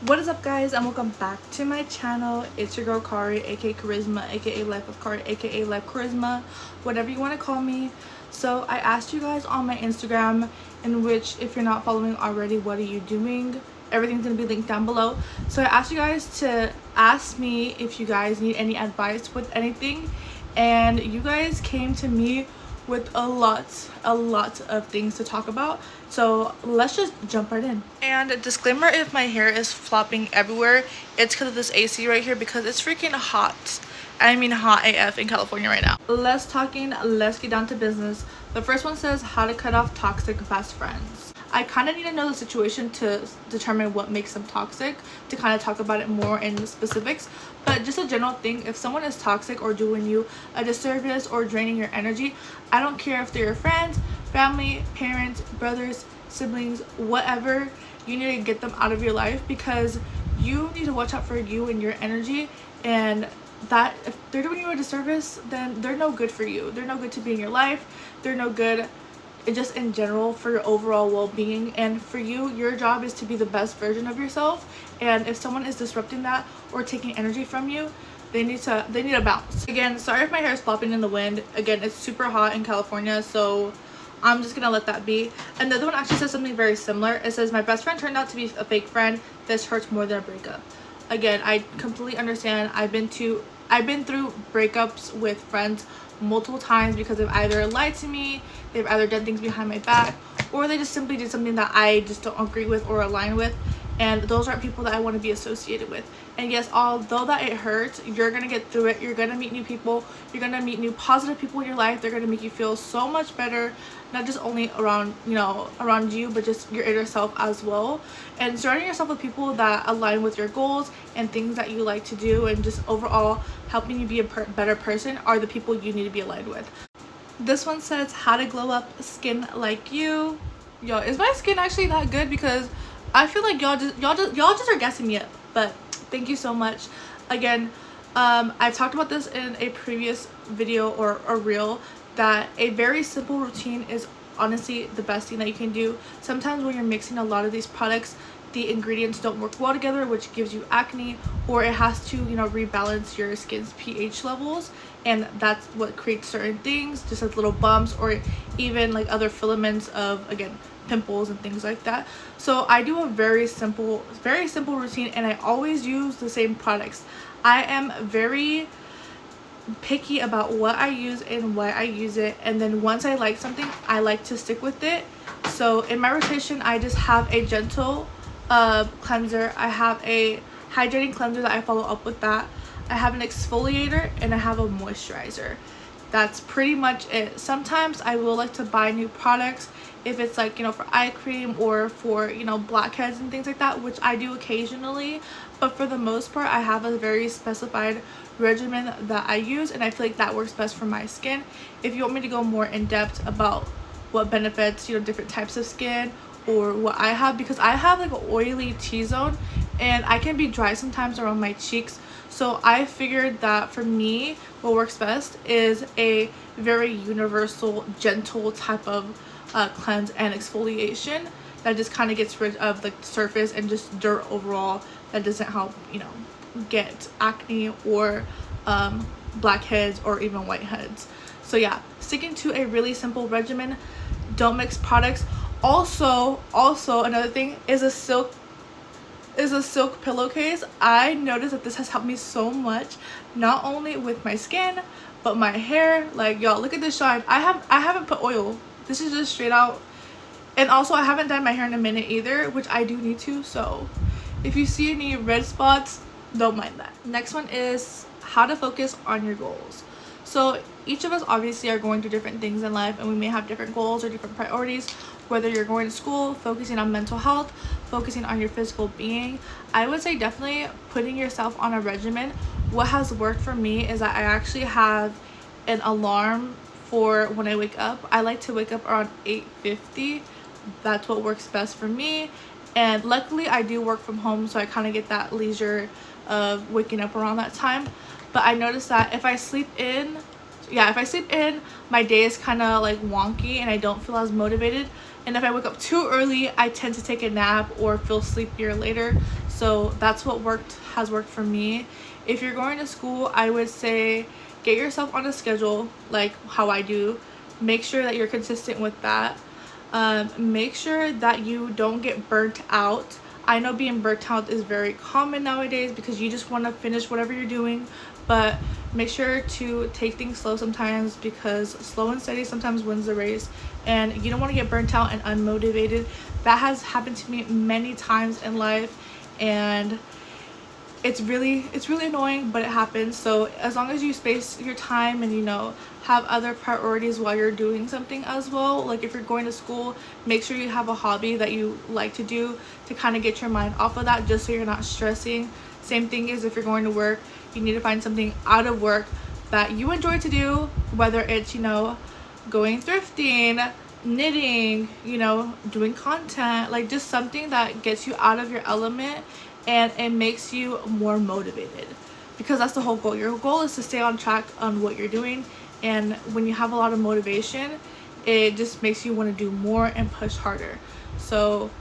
What is up, guys, and welcome back to my channel. It's your girl Kari, aka Charisma, aka Life with Kari, aka Life Charisma, whatever you want to call me. So I asked you guys on my Instagram, in which, if you're not following already, what are you doing? Everything's gonna be linked down below. So I asked you guys to ask me if you guys need any advice with anything, and you guys came to me with a lot of things to talk about. So let's just jump right in. And a disclaimer, if my hair is flopping everywhere, it's because of this AC right here, because it's freaking hot. I mean hot AF in California right now. Let's get down to business. The first one says how to cut off toxic best friends. I kind of need to know the situation to determine what makes them toxic, to kind of talk about it more in the specifics. But just a general thing, if someone is toxic or doing you a disservice or draining your energy, I don't care if they're your friends, family, parents, brothers, siblings, whatever, you need to get them out of your life, because you need to watch out for you and your energy. And that if they're doing you a disservice, then they're no good for you. They're no good to be in your life. They're no good just in general for your overall well-being. And for you, your job is to be the best version of yourself. And if someone is disrupting that or taking energy from you, they need to bounce. Again, sorry if my hair is flopping in the wind. Again, it's super hot in California, so I'm just gonna let that be. And the other one actually says something very similar. It says, my best friend turned out to be a fake friend. This hurts more than a breakup. Again, I completely understand. I've been through breakups with friends multiple times, because they've either lied to me, they've either done things behind my back, or they just simply did something that I just don't agree with or align with. And those aren't people that I want to be associated with. And yes, although that it hurts, you're gonna get through it. You're gonna meet new people. You're gonna meet new positive people in your life. They're gonna make you feel so much better, not just only around you, but just your inner self as well. And surrounding yourself with people that align with your goals and things that you like to do, and just overall helping you be a better person, are the people you need to be aligned with. This one says how to glow up skin like you. Yo, is my skin actually that good? Because I feel like y'all just are guessing me up. But thank you so much. Again, I've talked about this in a previous video or a reel, that a very simple routine is honestly the best thing that you can do. Sometimes when you're mixing a lot of these products, the ingredients don't work well together, which gives you acne, or it has to, rebalance your skin's pH levels, and that's what creates certain things, just like little bumps, or even like other filaments of, again, pimples and things like that. So I do a very simple routine, and I always use the same products. I am very picky about what I use and why I use it, and then once I like something, I like to stick with it. So in my rotation, I just have a gentle cleanser, I have a hydrating cleanser that I follow up with that, I have an exfoliator, and I have a moisturizer. That's pretty much it. Sometimes I will like to buy new products, if it's like, for eye cream or for, blackheads and things like that, which I do occasionally. But for the most part, I have a very specified regimen that I use, and I feel like that works best for my skin. If you want me to go more in depth about what benefits, different types of skin, or what I have, because I have like an oily T-zone, and I can be dry sometimes around my cheeks. So I figured that for me, what works best is a very universal, gentle type of cleanse and exfoliation that just kind of gets rid of the surface and just dirt overall, that doesn't help get acne or blackheads or even whiteheads. So yeah, sticking to a really simple regimen. Don't mix products. Also another thing is a silk pillowcase. I noticed that this has helped me so much, not only with my skin but my hair. Like, y'all, look at this shine. I haven't put oil. This is just straight out. And also, I haven't dyed my hair in a minute either, which I do need to. So if you see any red spots, don't mind that. Next one is how to focus on your goals. So each of us obviously are going through different things in life, and we may have different goals or different priorities, whether you're going to school, focusing on mental health, focusing on your physical being. I would say definitely putting yourself on a regimen. What has worked for me is that I actually have an alarm for when I wake up. I like to wake up around 8:50. That's what works best for me. And luckily I do work from home, so I kind of get that leisure of waking up around that time. But I noticed that if I sleep in, my day is kind of like wonky and I don't feel as motivated. and if I wake up too early, I tend to take a nap or feel sleepier later. So that's what has worked for me. If you're going to school, I would say get yourself on a schedule like how I do. Make sure that you're consistent with that. Make sure that you don't get burnt out. I know being burnt out is very common nowadays because you just want to finish whatever you're doing, but make sure to take things slow sometimes, because slow and steady sometimes wins the race, and you don't want to get burnt out and unmotivated. That has happened to me many times in life, and it's really annoying, but it happens. So as long as you space your time and, you know, have other priorities while you're doing something as well, like if you're going to school, make sure you have a hobby that you like to do to kind of get your mind off of that, just so you're not stressing. Same thing is if you're going to work, you need to find something out of work that you enjoy to do, whether it's, you know, going thrifting, knitting, you know, doing content, like just something that gets you out of your element and it makes you more motivated, because that's the whole goal. Your goal is to stay on track on what you're doing, and when you have a lot of motivation, it just makes you want to do more and push harder. So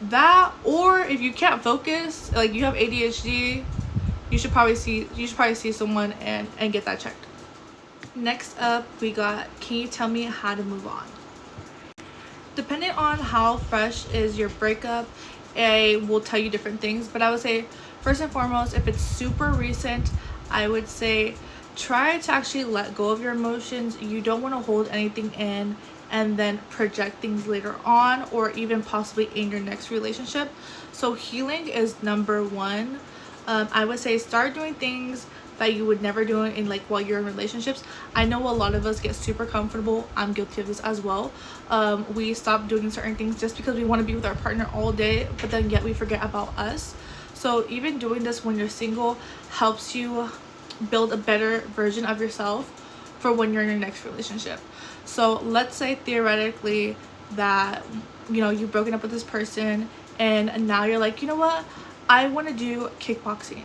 that, or if you can't focus, like you have ADHD, you should probably see someone and get that checked. Next up, we got, can you tell me how to move on? Depending on how fresh is your breakup, I will tell you different things, but I would say first and foremost, if it's super recent, I would say try to actually let go of your emotions. You don't want to hold anything in and then project things later on, or even possibly in your next relationship. So healing is number one. I would say start doing things that you would never do in like while you're in relationships. I know a lot of us get super comfortable. I'm guilty of this as well. We stop doing certain things just because we want to be with our partner all day, but then yet we forget about us. So even doing this when you're single helps you build a better version of yourself for when you're in your next relationship. So let's say theoretically that, you know, you've broken up with this person and now you're like, you know what, I want to do kickboxing.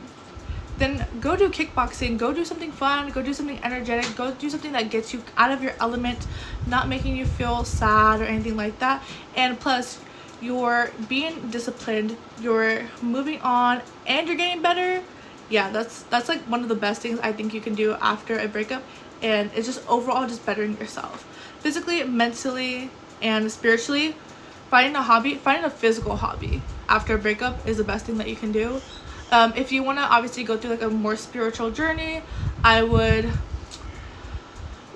Then go do kickboxing, go do something fun, go do something energetic, go do something that gets you out of your element, not making you feel sad or anything like that. And plus, you're being disciplined, you're moving on, and you're getting better. Yeah, that's like one of the best things I think you can do after a breakup, and it's just overall just bettering yourself physically, mentally, and spiritually. Finding a physical hobby after a breakup is the best thing that you can do. If you want to obviously go through like a more spiritual journey, I would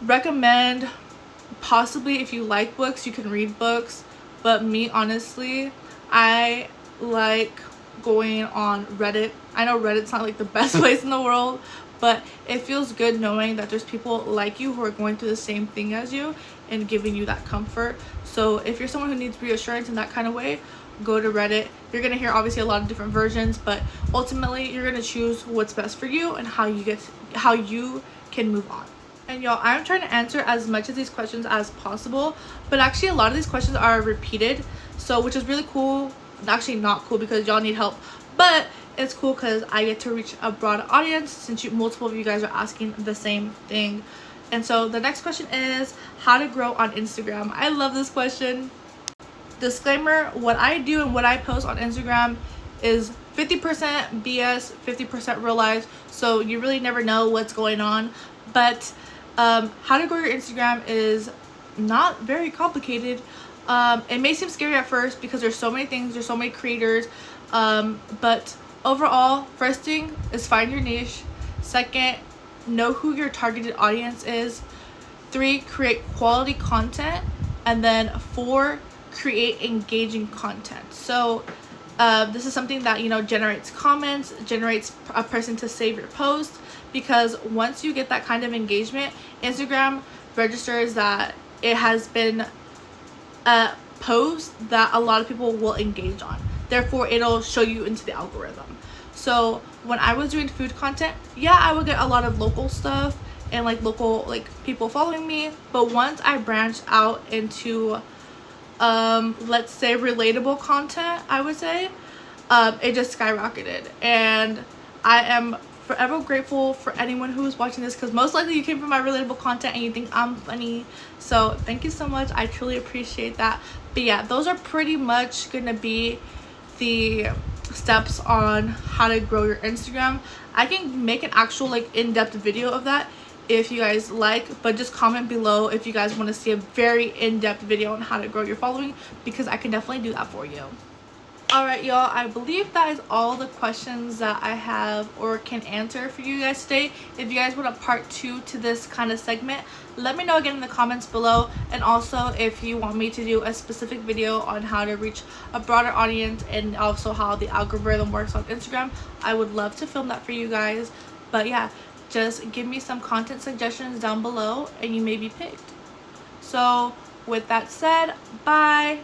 recommend, possibly if you like books, you can read books. But me, honestly, I like going on Reddit. I know Reddit's not like the best place in the world, but it feels good knowing that there's people like you who are going through the same thing as you and giving you that comfort. So if you're someone who needs reassurance in that kind of way, go to Reddit. You're gonna hear obviously a lot of different versions, but ultimately you're gonna choose what's best for you and how you can move on. And y'all, I'm trying to answer as much of these questions as possible, but actually a lot of these questions are repeated, so which is really cool. Actually not cool because y'all need help, but it's cool because I get to reach a broad audience since multiple of you guys are asking the same thing. And so the next question is how to grow on Instagram. I love this question. Disclaimer, what I do and what I post on Instagram is 50% BS, 50% real life, so you really never know what's going on. But how to grow your Instagram is not very complicated. It may seem scary at first because there's so many things, there's so many creators, but overall, first thing is find your niche. Second, know who your targeted audience is. 3, create quality content. And then 4, create engaging content. So this is something that, you know, generates comments, generates a person to save your post, because once you get that kind of engagement, Instagram registers that it has been a post that a lot of people will engage on. Therefore, it'll show you into the algorithm. So when I was doing food content, yeah, I would get a lot of local stuff and like local like people following me. But once I branched out into let's say relatable content, I would say it just skyrocketed, and I am forever grateful for anyone who is watching this, because most likely you came from my relatable content and you think I'm funny. So thank you so much. I truly appreciate that. But yeah, those are pretty much gonna be the steps on how to grow your Instagram. I can make an actual like in-depth video of that if you guys like, but just comment below if you guys want to see a very in-depth video on how to grow your following, because I can definitely do that for you. Alright y'all, I believe that is all the questions that I have or can answer for you guys today. If you guys want a part 2 to this kind of segment, let me know again in the comments below. And also if you want me to do a specific video on how to reach a broader audience and also how the algorithm works on Instagram, I would love to film that for you guys. But yeah, just give me some content suggestions down below and you may be picked. So with that said, bye!